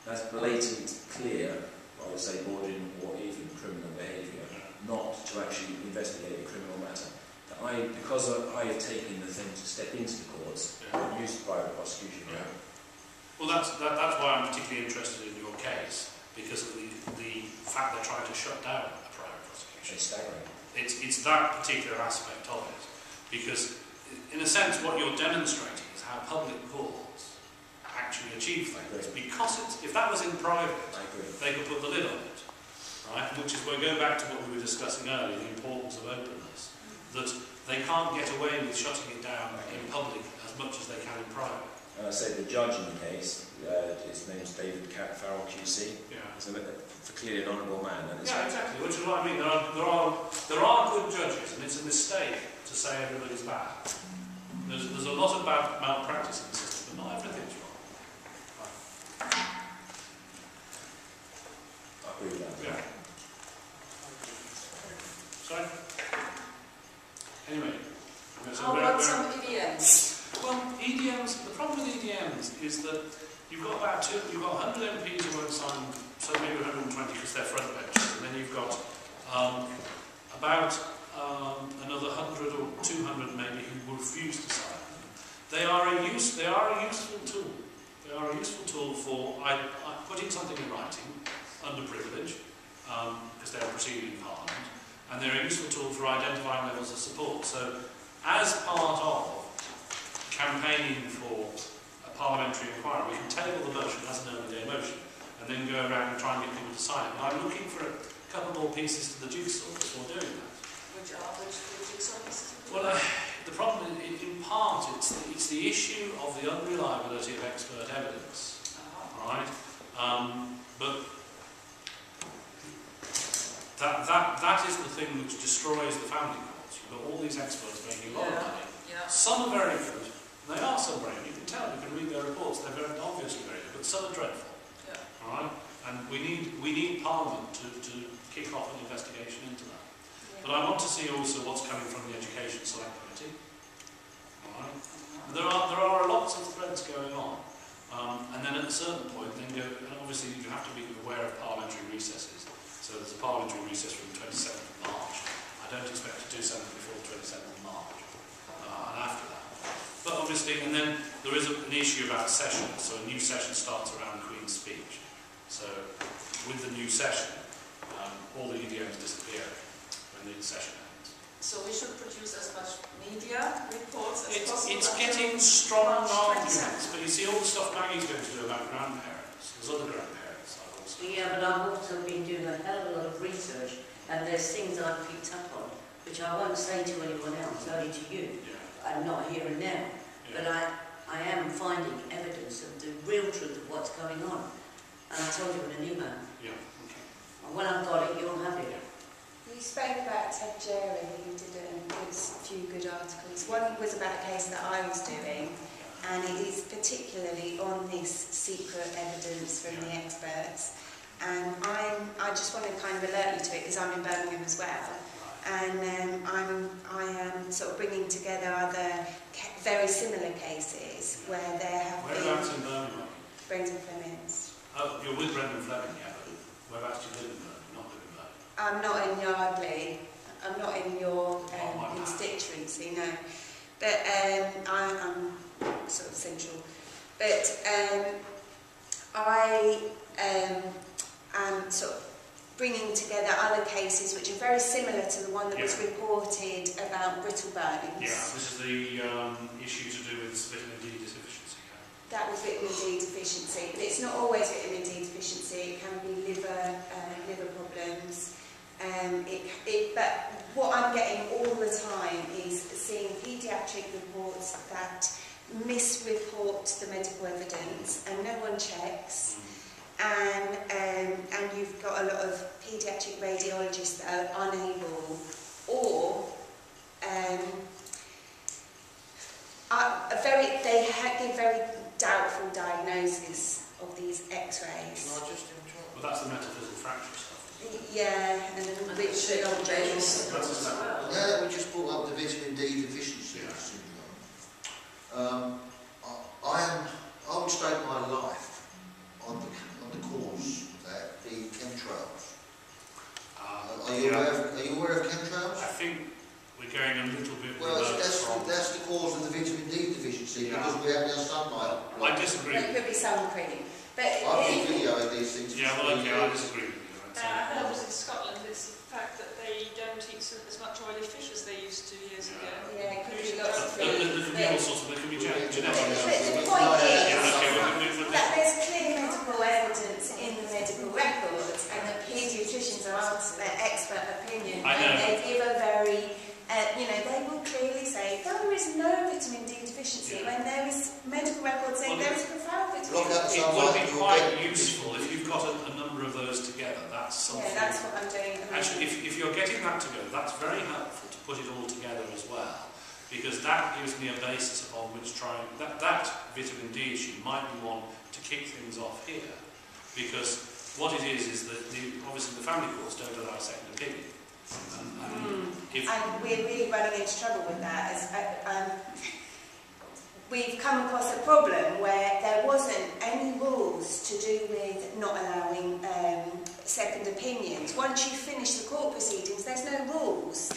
That's blatant, clear, I would say, bordering or even criminal behaviour, not to actually investigate a criminal matter. Because I have taken the thing to step into the courts, used private prosecution. Yeah. Well, that's why I'm particularly interested in your case, because of the fact they're trying to shut down a private prosecution. It's staggering. It's that particular aspect of it, because in a sense what you're demonstrating is how public courts actually achieve things. Because if that was in private, they could put the lid on it, right? Which is where going back to what we were discussing earlier, the importance of openness, that they can't get away with shutting it down in public as much as they can in private. And I say the judge in the case, his name is David Farrell QC. Yeah. He's clearly an honourable man. And yeah, exactly. Which is what I mean. There are good judges, and it's a mistake to say everybody's bad. There's a lot of bad malpractice in the system, but not everything's wrong. I agree with that. Yeah. Sorry. Anyway, how about some EDMs? Well, EDMs. The problem with EDMs is that you've got 100 MPs who won't sign, so maybe 120 because they're front benches, and then you've got about another 100 or 200 maybe who will refuse to sign. They are a useful tool. They are a useful tool for putting something in writing under privilege because they are proceeding in Parliament. And they're a useful tool for identifying levels of support. So, as part of campaigning for a parliamentary inquiry, we can table the motion as an early day motion, and then go around and try and get people to sign it. And I'm looking for a couple more pieces to the jigsaw before doing that. Which jigsaw pieces? Well, the problem is, in part, it's the issue of the unreliability of expert evidence, right? But that is the thing which destroys the family courts. You've got all these experts making a lot of money. Yeah. Some are very good. They are some very good. You can tell. You can read their reports. They're very obviously very good. But some are dreadful. Yeah. All right. And we need Parliament to kick off an investigation into that. Yeah. But I want to see also what's coming from the Education Select Committee. All right. There are lots of threads going on. And then at a certain point, and obviously you have to be aware of parliamentary recesses. So there's a parliamentary recess from the 27th of March. I don't expect to do something before the 27th of March. And after that. But obviously, and then there is an issue about sessions. So a new session starts around the Queen's speech. So with the new session, all the EDMs disappear when the session ends. So we should produce as much media reports as possible. It's getting strong arguments. But you see all the stuff Maggie's going to do about grandparents. There's other grandparents. Yeah, but I've also been doing a hell of a lot of research, and there's things I've picked up on, which I won't say to anyone else, only to you. Yeah. I'm not here and now, but I am finding evidence of the real truth of what's going on. And I told you in an email. Yeah, okay. And when I've got it, you'll have it. You spoke about Ted Jerry, who did a few good articles. One was about a case that I was doing, and it is particularly on this secret evidence from the experts. And I just want to kind of alert you to it because I'm in Birmingham as well. And I am sort of bringing together other very similar cases where there have been... Whereabouts in Birmingham? Brendan Fleming's. Oh, you're with Brendan Fleming, yeah, but whereabouts do you live in Birmingham? Not live in Birmingham? I'm not in Yardley. I'm not in your constituency, no. But I'm sort of central. But I am sort of bringing together other cases which are very similar to the one that was reported about brittle bones. Yeah, this is the issue to do with vitamin D deficiency. That was vitamin D deficiency, but it's not always vitamin D deficiency. It can be liver problems. But what I'm getting all the time is seeing paediatric reports that misreport the medical evidence, and no one checks. And you've got a lot of paediatric radiologists that are unable, or they give very doubtful diagnosis of these X-rays. Can I just interrupt? Well, that's the metaphysical fracture stuff. Yeah, and then Yeah, we just brought up the vitamin D deficiency syndrome. I would stake my life on the going a little bit Well, remote from... that's the cause of the vitamin D deficiency, Yeah. because we have no sunlight. I disagree. There could be some cream. But I've been videoing these things. Yeah, well, okay, I disagree with you. Right? I heard was in Scotland, it's the fact that they don't eat as much oily fish as they used to years ago. yeah, it could be lots of There food. can be all sorts of... There can be genetic... But the point is Yeah, that there's clear medical evidence in the medical records, and the paediatricians are asked their expert opinion, I know. and they give a very, they will clearly say there is no vitamin D deficiency when there is medical records saying there is profound vitamin D. It would be quite useful if you've got a number of those together. That's something. Yeah, that's what I'm doing. Actually, if you're getting that together, that's very helpful to put it all together as well, because that gives me a basis upon which that vitamin D issue might be one to kick things off here, because what it is that obviously the family courts don't allow a second opinion. And we're really running into trouble with that. We've come across a problem where there wasn't any rules to do with not allowing second opinions. Once you finish the court proceedings, there's no rules.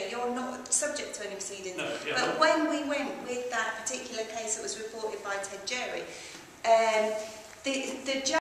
You're not subject to any proceedings. No, yeah, but when we went with that particular case that was reported by Ted Jerry, the judge